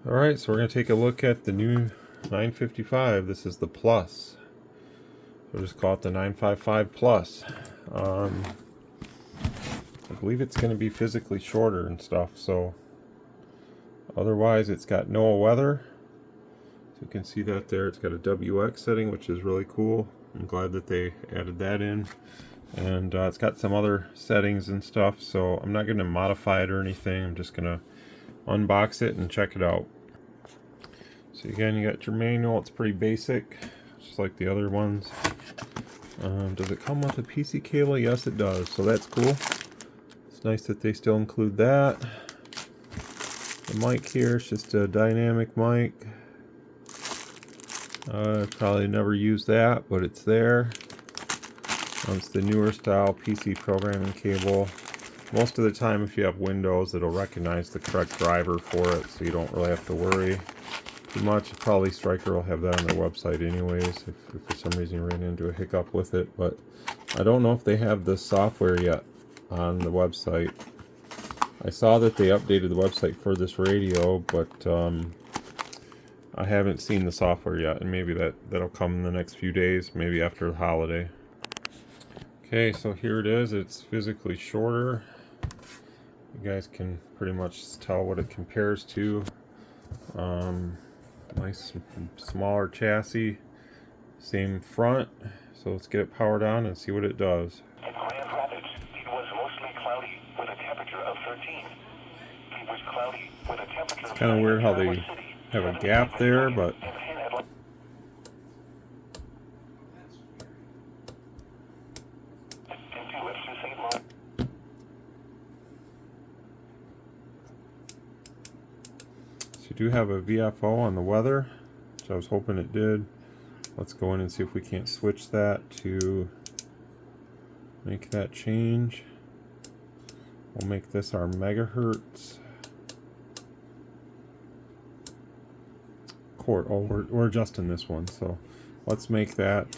Alright, so we're going to take a look at the new 955. This is the Plus. We'll just call it the 955 Plus. I believe it's going to be physically shorter and stuff, so otherwise it's got no weather. So you can see that there. It's got a WX setting, which is really cool. I'm glad that they added that in. And it's got some other settings and stuff, so I'm not going to modify it or anything. I'm just going to unbox it and check it out. So again, you got your manual. It's pretty basic, just like the other ones. Does it come with a PC cable? Yes, it does, so that's cool. It's nice that they still include that. The mic here is just a dynamic mic. Probably never used that, but it's there. It's the newer style PC programming cable. Most of the time, if you have Windows, it'll recognize the correct driver for it, so you don't really have to worry too much. Probably Stryker will have that on their website anyways, if for some reason you ran into a hiccup with it. But I don't know if they have the software yet on the website. I saw that they updated the website for this radio, but I haven't seen the software yet, and maybe that'll come in the next few days, maybe after the holiday. Okay, so here it is. It's physically shorter. You guys can pretty much tell what it compares to. Nice smaller chassis, same front. So let's get it powered on and see what it does. In Grand Rapids, it was mostly cloudy with a temperature of 13. It was cloudy with a temperature It's kind of weird how they have a gap there, but you do have a VFO on the weather, which I was hoping it did. Let's go in and see if we can't switch that to make that change. We'll make this our megahertz. We're adjusting this one, so let's make that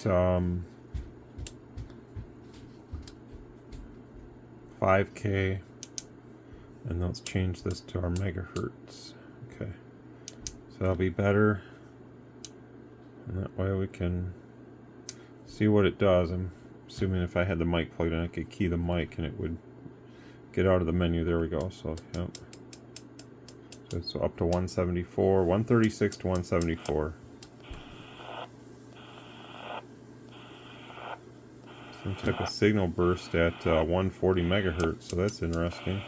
5K, and let's change this to our megahertz. Okay. So that'll be better, and that way we can see what it does. I'm assuming if I had the mic plugged in, I could key the mic and it would get out of the menu. There we go. So yep. So it's up to 174, 136 to 174. Some type of signal burst at 140 megahertz. So that's interesting.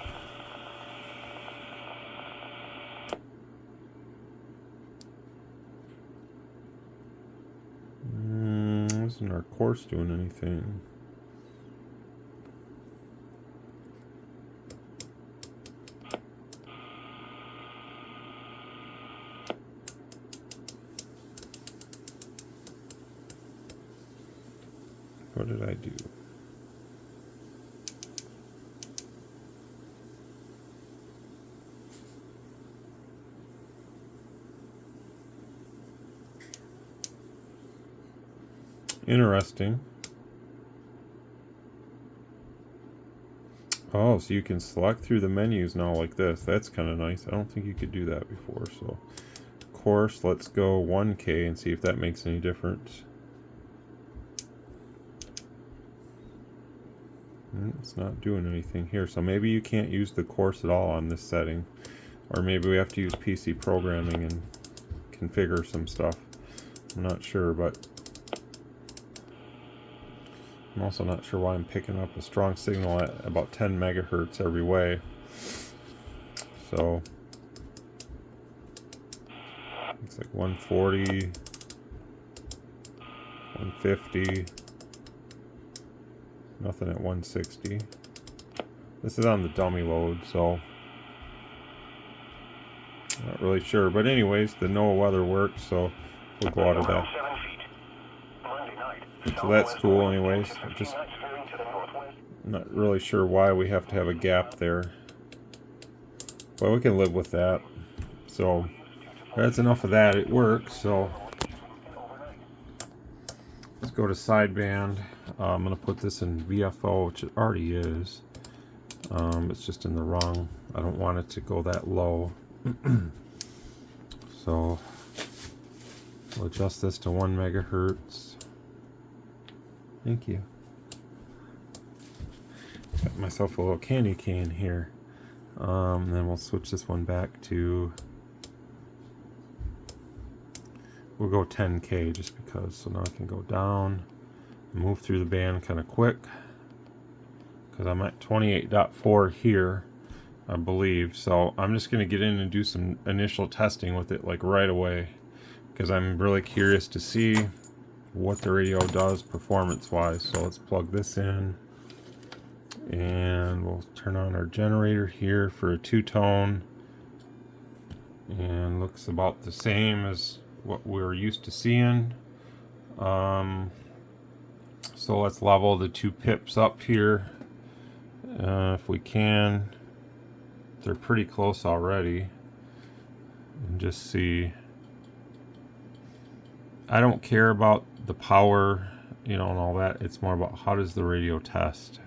Isn't our course doing anything? What did I do? Interesting. Oh, so you can select through the menus now like this. That's kind of nice. I don't think you could do that before. So, of course, let's go 1K and see if that makes any difference. It's not doing anything here. So maybe you can't use the course at all on this setting. Or maybe we have to use PC programming and configure some stuff. I'm not sure, but I'm also not sure why I'm picking up a strong signal at about 10 megahertz every way. So it's like 140, 150, nothing at 160. This is on the dummy load, so not really sure. But anyways, the NOAA weather works, so we'll go out of that. So that's cool anyways. I'm just not really sure why we have to have a gap there. But we can live with that. So that's enough of that. It works. So let's go to sideband. I'm going to put this in VFO, which it already is. It's just in the wrong. I don't want it to go that low. So we'll adjust this to 1 megahertz. Thank you. Got myself a little candy cane here. Then we'll switch this one back to, we'll go 10K just because, so now I can go down, move through the band kind of quick, because I'm at 28.4 here, I believe. So I'm just going to get in and do some initial testing with it like right away, because I'm really curious to see what the radio does performance wise. So let's plug this in, and we'll turn on our generator here for a 2-tone, and looks about the same as what we're used to seeing. So let's level the 2 pips up here if we can. They're pretty close already, and just see. I don't care about the power, you know, and all that. It's more about how does the radio test.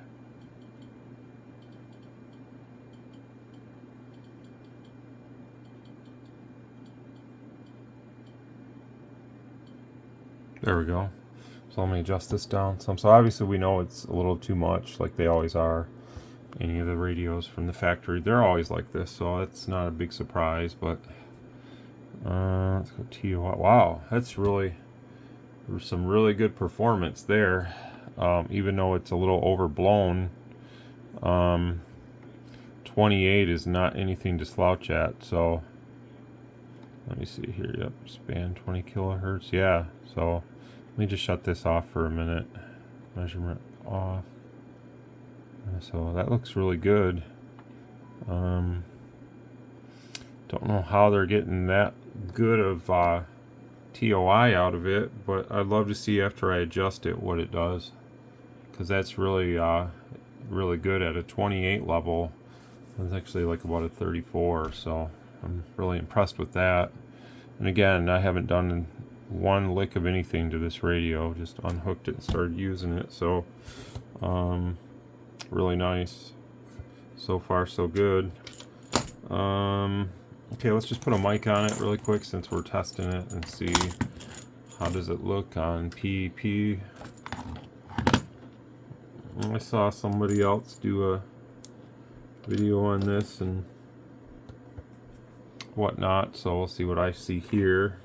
There we go. So let me adjust this down some. So obviously we know it's a little too much, like they always are. Any of the radios from the factory, they're always like this, so it's not a big surprise. But let's go TOI. Wow, that's really, there's some really good performance there, even though it's a little overblown. 28 is not anything to slouch at. So let me see here. Yep, span 20 kilohertz. Yeah, so let me just shut this off for a minute. Measurement off. So that looks really good. Don't know how they're getting that good of TOI out of it, but I'd love to see after I adjust it what it does, because that's really really good at a 28 level. It's actually like about a 34, so I'm really impressed with that. And again, I haven't done one lick of anything to this radio, just unhooked it and started using it. So really nice. So far so good. Okay, let's just put a mic on it really quick since we're testing it and see how does it look on PEP. I saw somebody else do a video on this and whatnot, so we'll see what I see here.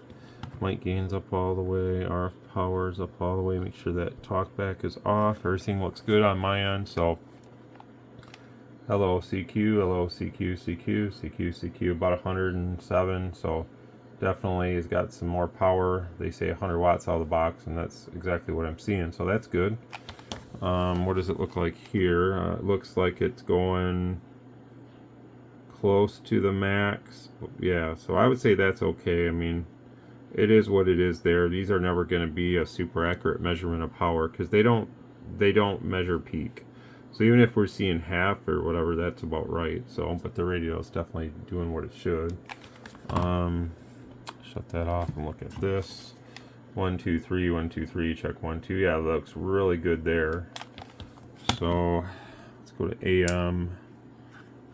Mic gain's up all the way, RF power's up all the way. Make sure that talkback is off. Everything looks good on my end. So hello CQ, hello CQ, CQ, CQ, CQ, about 107. So definitely has got some more power. They say 100 watts out of the box, and that's exactly what I'm seeing. So that's good. What does it look like here? It looks like it's going close to the max. Yeah, so I would say that's okay. I mean, it is what it is there. These are never going to be a super accurate measurement of power, because they don't measure peak. So even if we're seeing half or whatever, that's about right. So, but the radio is definitely doing what it should. Shut that off and look at this. 1 2 3 1 2 3, check 1 2. Yeah, it looks really good there. So let's go to AM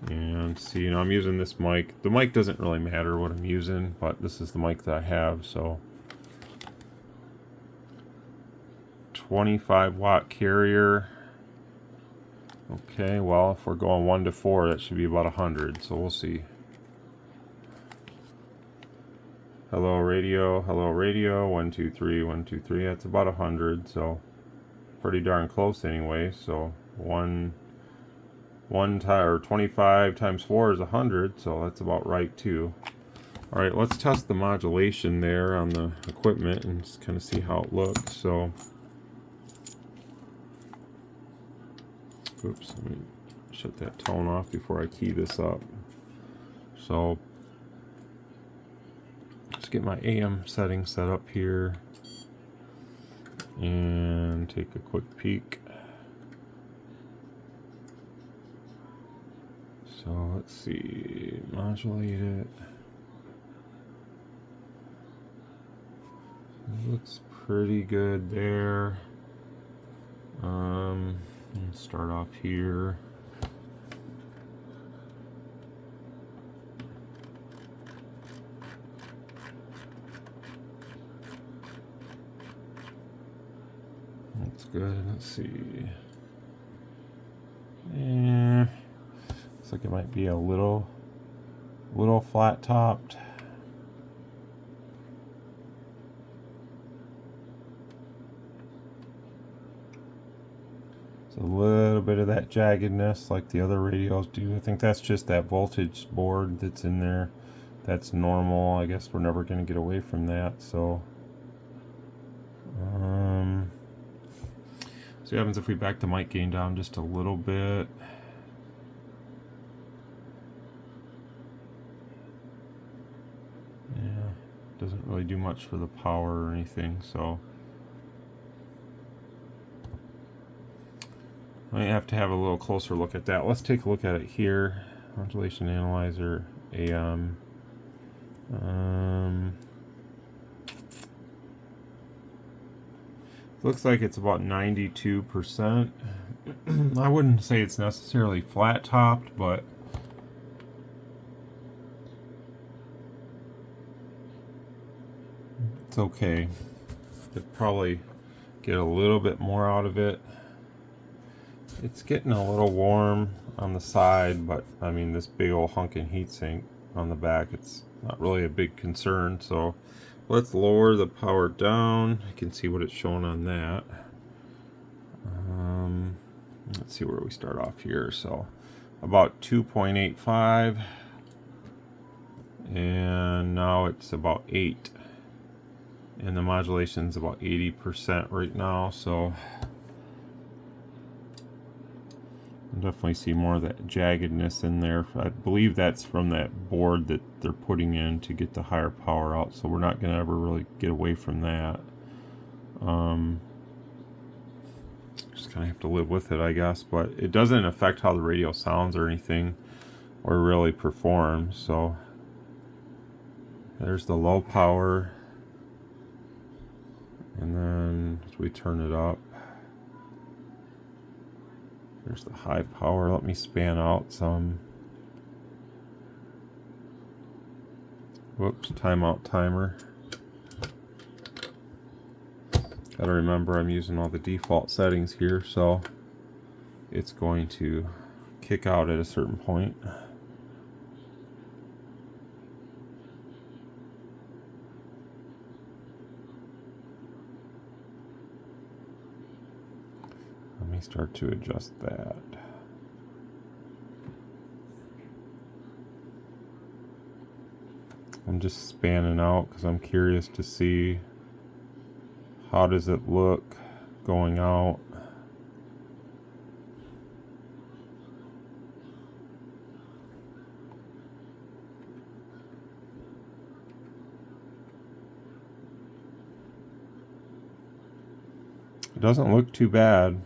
and see. You know, I'm using this mic. The mic doesn't really matter what I'm using, but this is the mic that I have. So 25 watt carrier. Okay, well, if we're going 1 to 4, that should be about 100. So we'll see. Hello radio, 1 2 3 1 2 3. That's about 100, so pretty darn close anyway. So 25 times 4 is 100, so that's about right too. All right, let's test the modulation there on the equipment and just kind of see how it looks. So, oops, let me shut that tone off before I key this up. So let's get my AM setting set up here and take a quick peek. So let's see, modulate it. It looks pretty good there. Start off here. That's good. Let's see. Looks like it might be a little flat topped. It's a little bit of that jaggedness like the other radios do. I think that's just that voltage board that's in there. That's normal. I guess we're never going to get away from that. So, see what happens if we back the mic gain down just a little bit. Yeah, doesn't really do much for the power or anything. So. I might have to have a little closer look at that. Let's take a look at it here. Modulation analyzer, AM. Looks like it's about 92%. I wouldn't say it's necessarily flat topped, but it's okay. Could probably get a little bit more out of it. It's getting a little warm on the side, but I mean, this big old hunkin' heatsink on the back, it's not really a big concern. So let's lower the power down. You can see what it's showing on that. Let's see where we start off here. So about 2.85, and now it's about 8, and the modulation's about 80% right now. So definitely see more of that jaggedness in there. I believe that's from that board that they're putting in to get the higher power out, so we're not going to ever really get away from that. Just kind of have to live with it, I guess, but it doesn't affect how the radio sounds or anything, or really performs. So there's the low power, and then as we turn it up, there's the high power. Let me span out some. Whoops, timeout timer. Gotta remember I'm using all the default settings here, so it's going to kick out at a certain point. Let me start to adjust that. I'm just spanning out because I'm curious to see how does it look going out. It doesn't look too bad,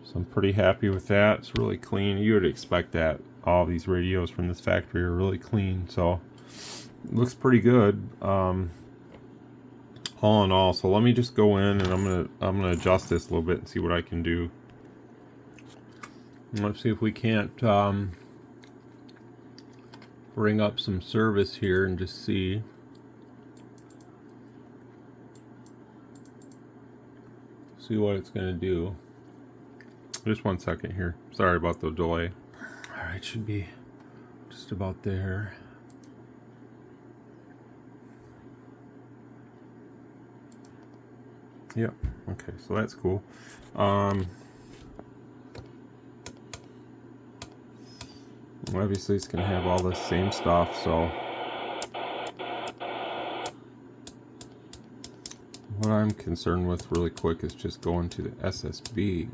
so I'm pretty happy with that. It's really clean. You would expect that. All these radios from this factory are really clean, so it looks pretty good. All in all, so let me just go in and I'm gonna adjust this a little bit and see what I can do. Let's see if we can't bring up some service here and just see. See what it's gonna do. Just 1 second here. Sorry about the delay. All right, should be just about there. Yep. Okay, so that's cool. Obviously, it's gonna have all the same stuff. So, what I'm concerned with, really quick, is just going to the SSB.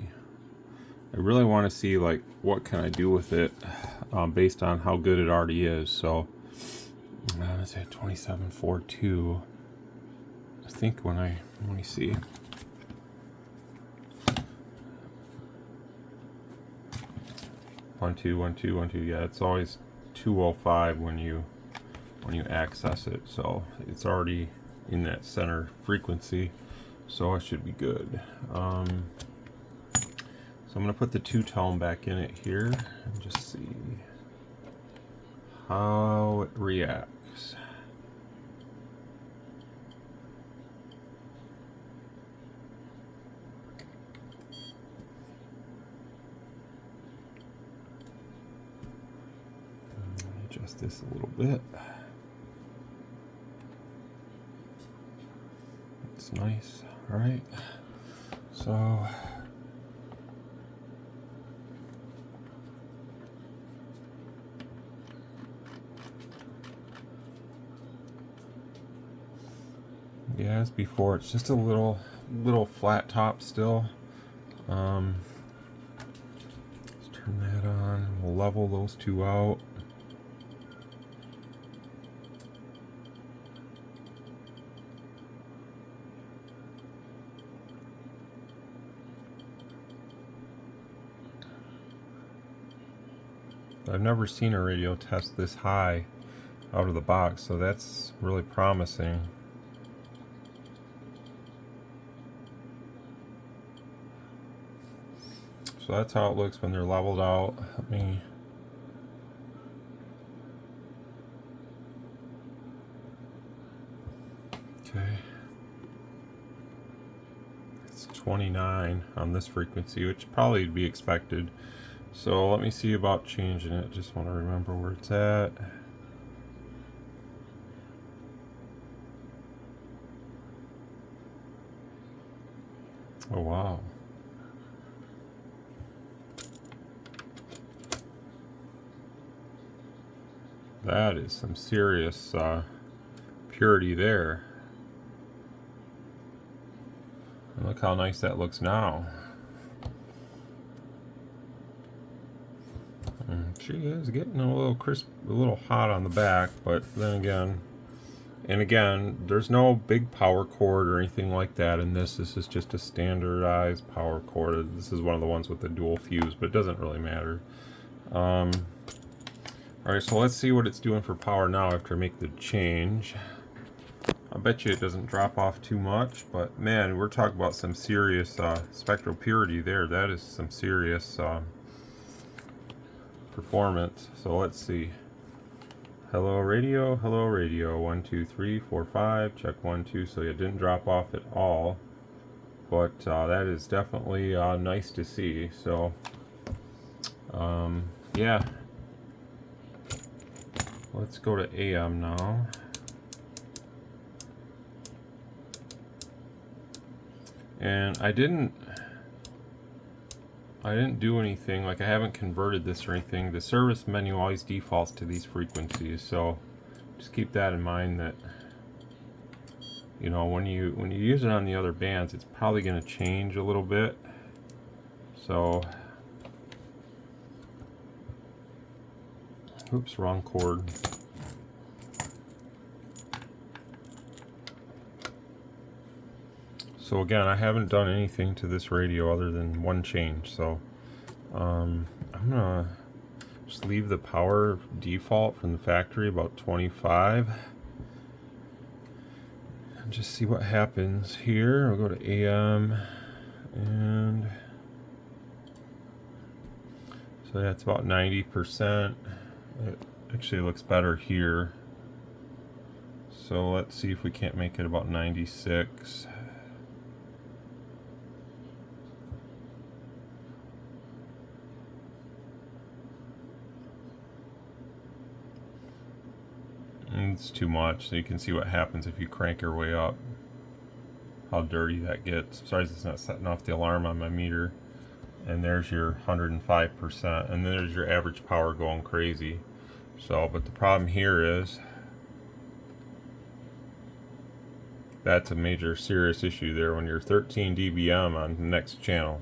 I really want to see like what can I do with it, based on how good it already is. So, let's say 2742. I think let me see. One two. Yeah, it's always 205 when you access it. So it's already in that center frequency, so I should be good. So I'm gonna put the two-tone back in it here and just see how it reacts. adjust this a little bit. It's nice. All right. So yeah, as before, it's just a little flat top still. Let's turn that on. We'll level those two out. I've never seen a radio test this high out of the box, so that's really promising. So that's how it looks when they're leveled out. Let me okay. It's 29 on this frequency, which probably would be expected. So let me see about changing it. Just want to remember where it's at. Oh wow. That is some serious purity there. And look how nice that looks now. She is getting a little crisp, a little hot on the back, but then again, and again, there's no big power cord or anything like that in this. This is just a standardized power cord. This is one of the ones with the dual fuse, but it doesn't really matter. Alright, so let's see what it's doing for power now after I make the change. I bet you it doesn't drop off too much, but man, we're talking about some serious spectral purity there. That is some serious performance. So let's see. Hello radio, 1 2 3 4 5, check 1 2. So it didn't drop off at all, but that is definitely nice to see. So yeah, let's go to AM now. And I didn't do anything, like I haven't converted this or anything. The service menu always defaults to these frequencies, so just keep that in mind, that you know, when you use it on the other bands, it's probably going to change a little bit. So oops, wrong cord. So again, I haven't done anything to this radio other than one change. So I'm gonna just leave the power default from the factory about 25 and just see what happens here. We'll go to AM, and so yeah, it's about 90%. It actually looks better here. So let's see if we can't make it about 96. It's too much, so you can see what happens if you crank your way up, how dirty that gets. Sorry, it's not setting off the alarm on my meter. And there's your 105%, and then there's your average power going crazy. So, but the problem here is that's a major serious issue there when you're 13 dBm on the next channel.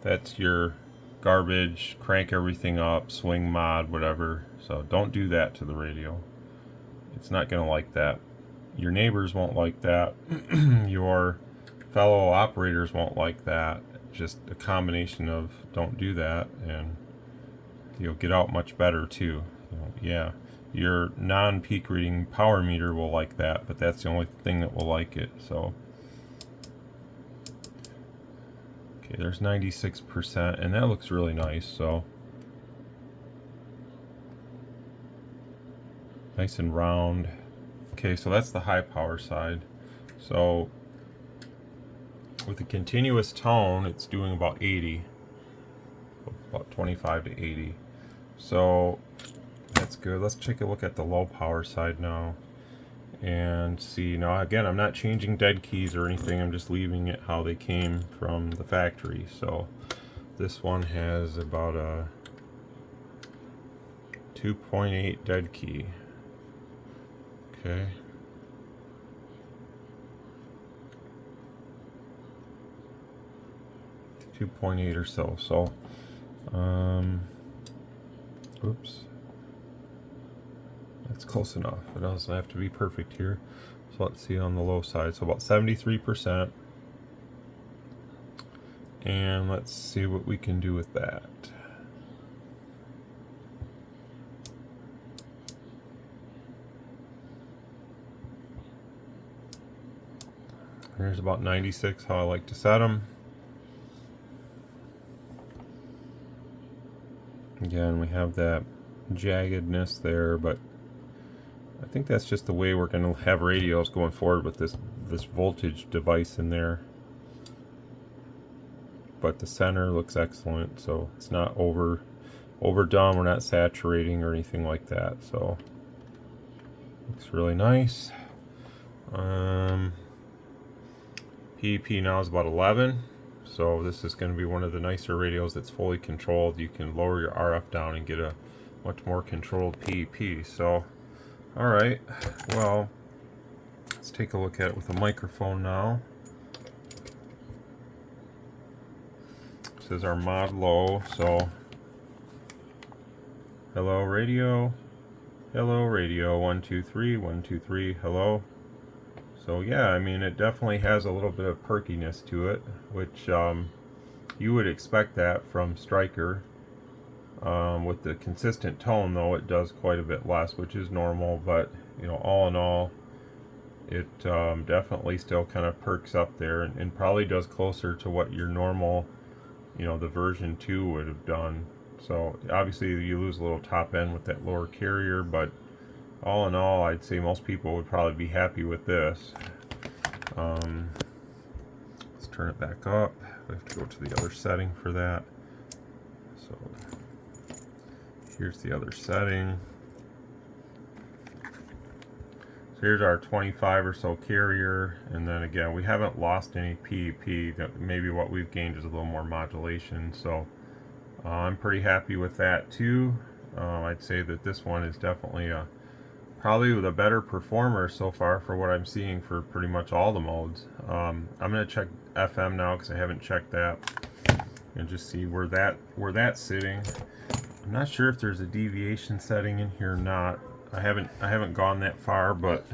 That's your garbage, crank everything up, swing mod, whatever. So don't do that to the radio. It's not going to like that. Your neighbors won't like that. Your fellow operators won't like that. Just a combination of don't do that, and you'll get out much better too. Yeah, your non-peak reading power meter will like that, but that's the only thing that will like it. So okay, there's 96%, and that looks really nice. So nice and round. Okay, so that's the high power side. So with a continuous tone, it's doing about 80, about 25 to 80. So that's that's good. Let's take a look at the low power side now and see. Now again, I'm not changing dead keys or anything, I'm just leaving it how they came from the factory. So this one has about a 2.8 dead key. Okay. .8 or so. So, oops. That's close enough. It doesn't have to be perfect here. So let's see on the low side. So about 73%. And let's see what we can do with that. Here's about 96, how I like to set them. Again, we have that jaggedness there, but I think that's just the way we're going to have radios going forward with this voltage device in there. But the center looks excellent, so it's not overdone. We're not saturating or anything like that, so looks really nice. PEP now is about 11. So this is going to be one of the nicer radios that's fully controlled. You can lower your RF down and get a much more controlled PEP. So, alright, well, let's take a look at it with a microphone now. This is our mod low, so hello radio, 1 2 3, 1 2 3, hello. So yeah, I mean, it definitely has a little bit of perkiness to it, which you would expect that from Stryker. With the consistent tone, though, it does quite a bit less, which is normal. But you know, all in all, it definitely still kind of perks up there, and probably does closer to what your normal, you know, the version 2 would have done. So obviously, you lose a little top end with that lower carrier, but all in all, I'd say most people would probably be happy with this. Let's turn it back up. We have to go to the other setting for that. So here's the other setting. So here's our 25 or so carrier, and then again, we haven't lost any PEP. Maybe what we've gained is a little more modulation. So I'm pretty happy with that too. I'd say that this one is definitely probably the better performer so far for what I'm seeing for pretty much all the modes. I'm going to check FM now because I haven't checked that, and just see where that's sitting. I'm not sure if there's a deviation setting in here or not. I haven't gone that far, but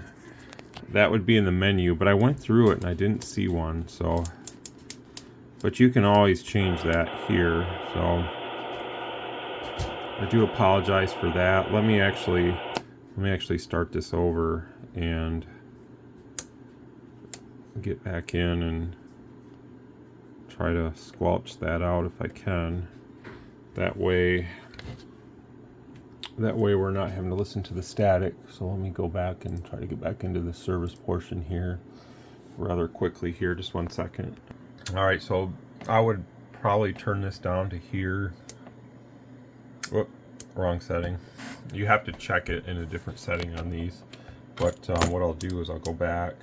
that would be in the menu. But I went through it and I didn't see one. So, but you can always change that here. So I do apologize for that. Let me actually start this over and get back in and try to squelch that out if I can. That way we're not having to listen to the static. So let me go back and try to get back into the service portion here rather quickly here. Just 1 second. Alright, so I would probably turn this down to here. Whoop, wrong setting. You have to check it in a different setting on these. But what I'll do is I'll go back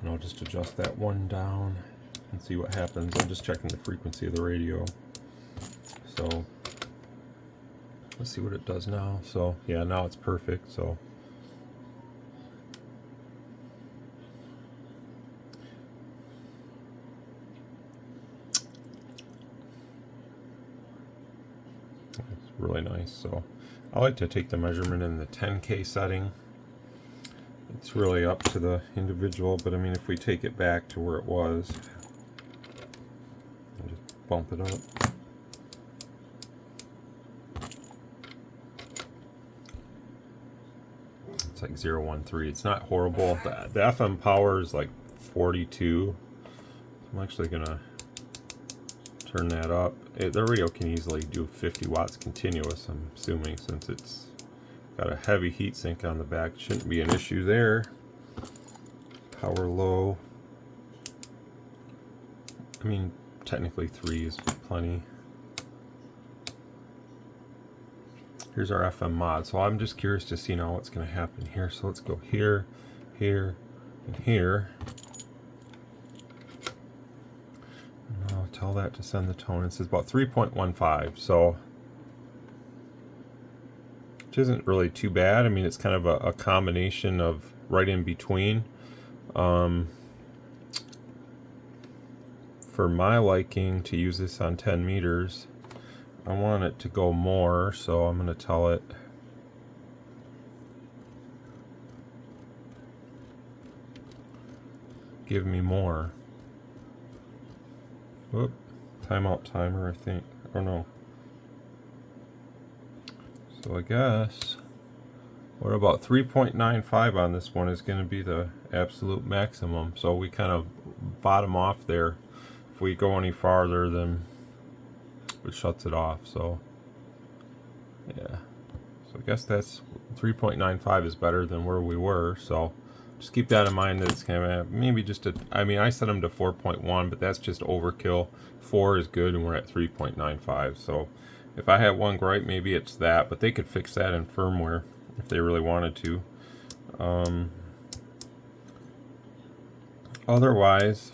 and I'll just adjust that one down and see what happens. I'm just checking the frequency of the radio. So let's see what it does now. So yeah, now it's perfect. So it's really nice. So I like to take the measurement in the 10K setting. It's really up to the individual, but I mean, if we take it back to where it was, I'll just bump it up. It's like 013. It's not horrible. The FM power is like 42. I'm actually gonna turn that up. The radio can easily do 50 watts continuous, I'm assuming, since it's got a heavy heat sink on the back. Shouldn't be an issue there. Power low. I mean, technically 3 is plenty. Here's our FM mod. So I'm just curious to see now what's going to happen here. So let's go here, here, and here. And I'll tell that to send the tone. It says about 3.15. So which isn't really too bad. I mean, it's kind of a combination of right in between. For my liking to use this on 10 meters, I want it to go more, so I'm going to tell it give me more. Whoop, timeout timer, I think. I don't know. So I guess what about 3.95 on this one is going to be the absolute maximum. So we kind of bottom off there. If we go any farther, then it shuts it off. So yeah, so I guess that's 3.95 is better than where we were. So just keep that in mind, that it's kind of maybe just a, I mean, I set them to 4.1, but that's just overkill. 4 is good, and we're at 3.95. So if I had one gripe, maybe it's that, but they could fix that in firmware if they really wanted to. Otherwise,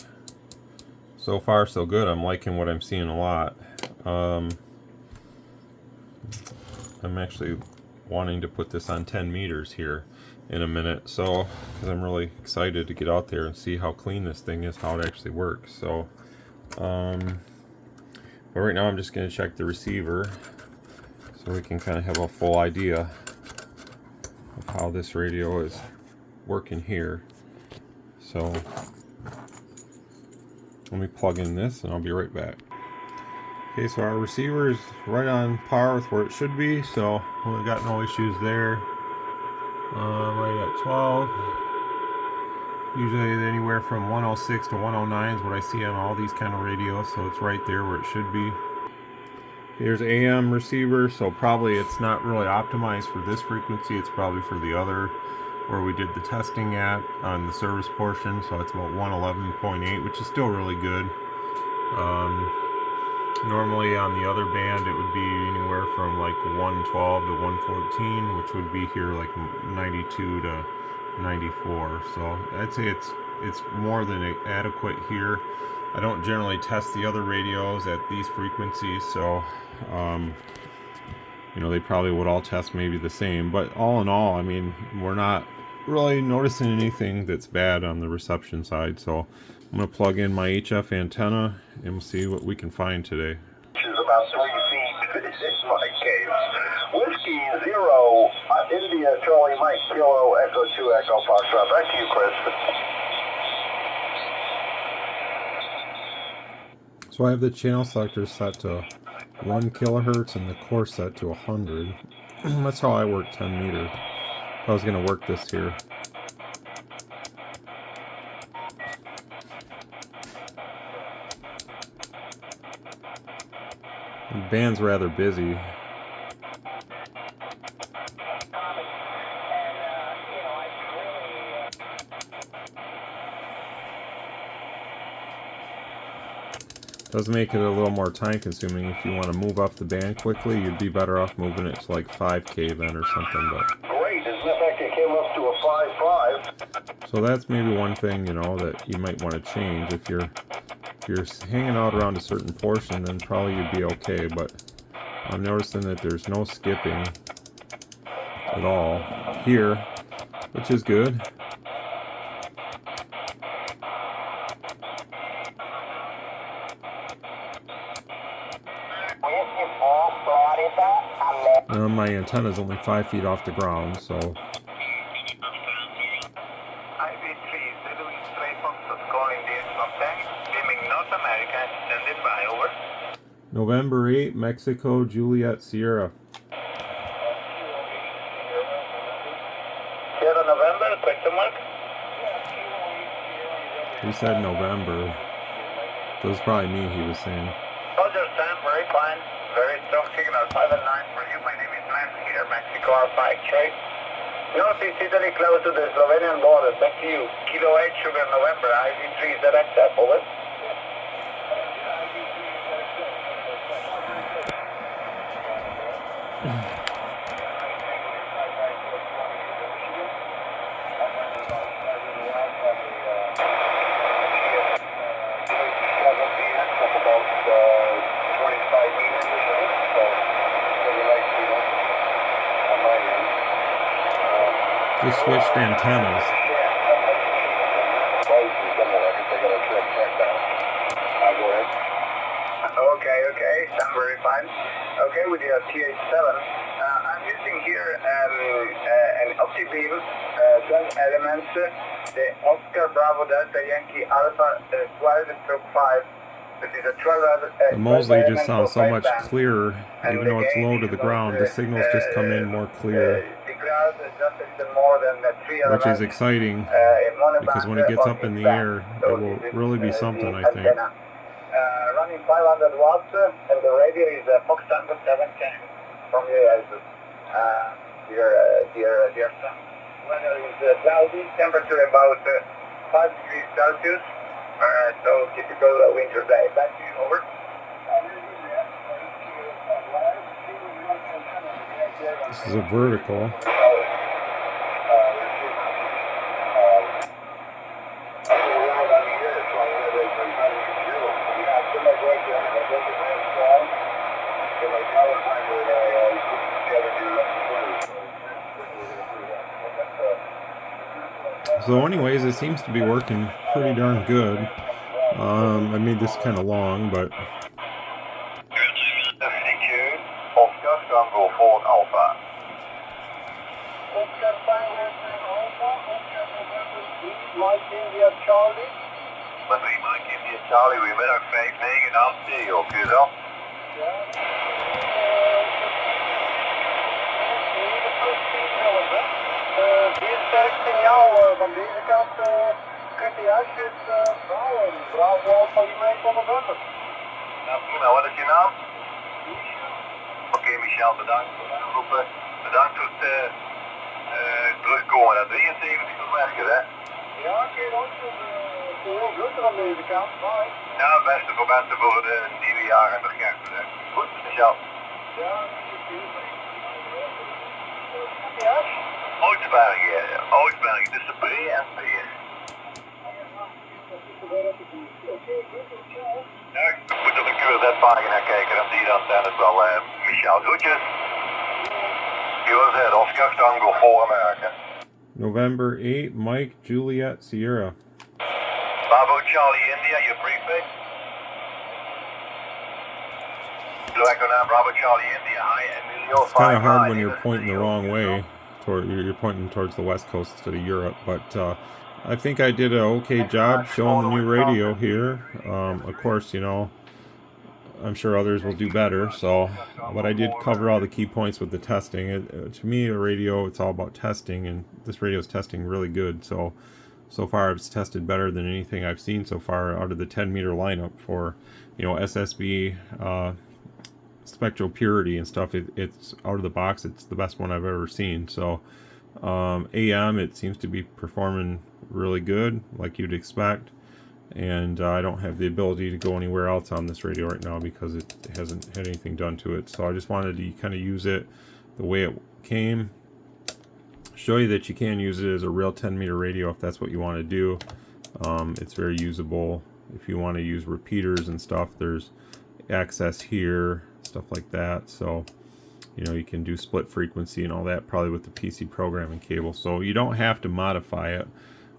so far so good. I'm liking what I'm seeing a lot. I'm actually wanting to put this on 10 meters here in a minute, so because I'm really excited to get out there and see how clean this thing is, how it actually works. So but right now I'm just going to check the receiver so we can kind of have a full idea of how this radio is working here. So let me plug in this and I'll be right back. Okay, so our receiver is right on par with where it should be, so we got no issues there. Right at 12. Usually anywhere from 106 to 109 is what I see on all these kind of radios, so it's right there where it should be. Here's AM receiver, so probably it's not really optimized for this frequency, it's probably for the other where we did the testing at on the service portion, so it's about 111.8, which is still really good. Normally on the other band it would be anywhere from like 112 to 114, which would be here like 92 to 94. So I'd say it's more than adequate here. I don't generally test the other radios at these frequencies, so you know, they probably would all test maybe the same, but all in all, I mean, we're not really noticing anything that's bad on the reception side. So I'm going to plug in my HF antenna and we'll see what we can find today. Which is about 3 feet. This is my case. Whiskey 0, India, Charlie, Mike, Kilo, Echo 2, Echo, Foxtrot. Back to you, Chris. So I have the channel selector set to 1 kilohertz and the core set to 100. That's how I work 10 meters. If I was going to work this here. The band's rather busy. Does make it a little more time consuming. If you want to move up the band quickly, you'd be better off moving it to like 5K then or something. But great, as a matter of fact, it came up to a 5.5. So that's maybe one thing, you know, that you might want to change. If you're hanging out around a certain portion, then probably you'd be okay. But I'm noticing that there's no skipping at all here, which is good. My antenna is only 5 feet off the ground, so. November 8, Mexico, Juliet, Sierra. Sierra November, question mark? He said November. That was probably me he was saying. Roger, Sam, very fine. Very strong signal, 5 and 9 for you. My name is Lance here, Mexico Alpha X-ray. Northeast Italy, close to the Slovenian border. Back to you. Kilo 8, Sugar November, IV3 ZXF, over. Just switched antennas. Okay, sound very fine. Okay, with your TH7, I'm using here an OptiBeam, 12 elements, the Oscar Bravo Delta Yankee Alpha 12/5, which is a 12 The Mosley just sounds so much band. clearer, even though it's low to the ground. The signals just come in more clear, The ground is just a little more than 3 elements. which is exciting because when it gets up in the air, it will really be something, I think. Running 500 watts, and the radio is Fox Tango 710 from US. Dear son. Weather is cloudy, temperature about 5 degrees Celsius, so typical winter day. Back to you, over. This is a vertical. So anyways, it seems to be working pretty darn good. I made this kind of long, but... Oscar Tango 4 Alpha. Oscar Tango 4 Alpha, Oscar November 3, Mike India Charlie. Met 3 Mike India Charlie, goedemiddag 5-9 aan Theo, kun je dat? Ja. Hier sterk signaal van deze kant, QTH is Bravo Alpha Mike November. Nou prima, wat is je naam? Oké, Michel, bedankt voor de aanroepen. Bedankt voor het terugkomen. Dat 73 moet werken, hè? Ja, oké, dat is heel goed aan deze kant. Bye. Ja, beste voor mensen voor het nieuwe jaar en de kerst. Goed, Michel. Ja, Oudsbergen, tussen Bree en Peer. Ja, ik moet op de QZ-pagina kijken, dan zie je dat zijn het wel. Michel, groetjes. QZ, Oscar Tango 4 America. November 8, Mike Juliet Sierra. Bravo Charlie India, your prefix. Bravo Charlie India, hi Emilio. It's kind of hard when you're pointing the wrong way. You're pointing towards the west coast instead of Europe, but I think I did an okay job showing the new radio here. Of course, you know, I'm sure others will do better, so, but I did cover all the key points with the testing. To me, a radio, it's all about testing, and this radio is testing really good, so far it's tested better than anything I've seen so far out of the 10-meter lineup for, you know, SSB, Spectral purity and stuff. It's out of the box, it's the best one I've ever seen. So AM, it seems to be performing really good, like you'd expect, and I don't have the ability to go anywhere else on this radio right now because it hasn't had anything done to it. So I just wanted to kind of use it the way it came, show you that you can use it as a real 10-meter radio if that's what you want to do. It's very usable if you want to use repeaters and stuff. There's access here, stuff like that, so you know, you can do split frequency and all that probably with the PC programming cable, so you don't have to modify it,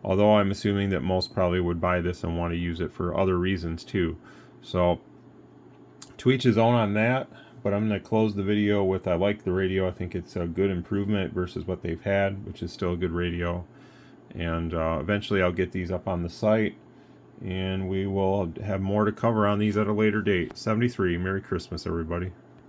although I'm assuming that most probably would buy this and want to use it for other reasons too. So to each his own on that, but I'm going to close the video with I like the radio. I think it's a good improvement versus what they've had, which is still a good radio, and eventually I'll get these up on the site and we will have more to cover on these at a later date. 73, Merry Christmas everybody.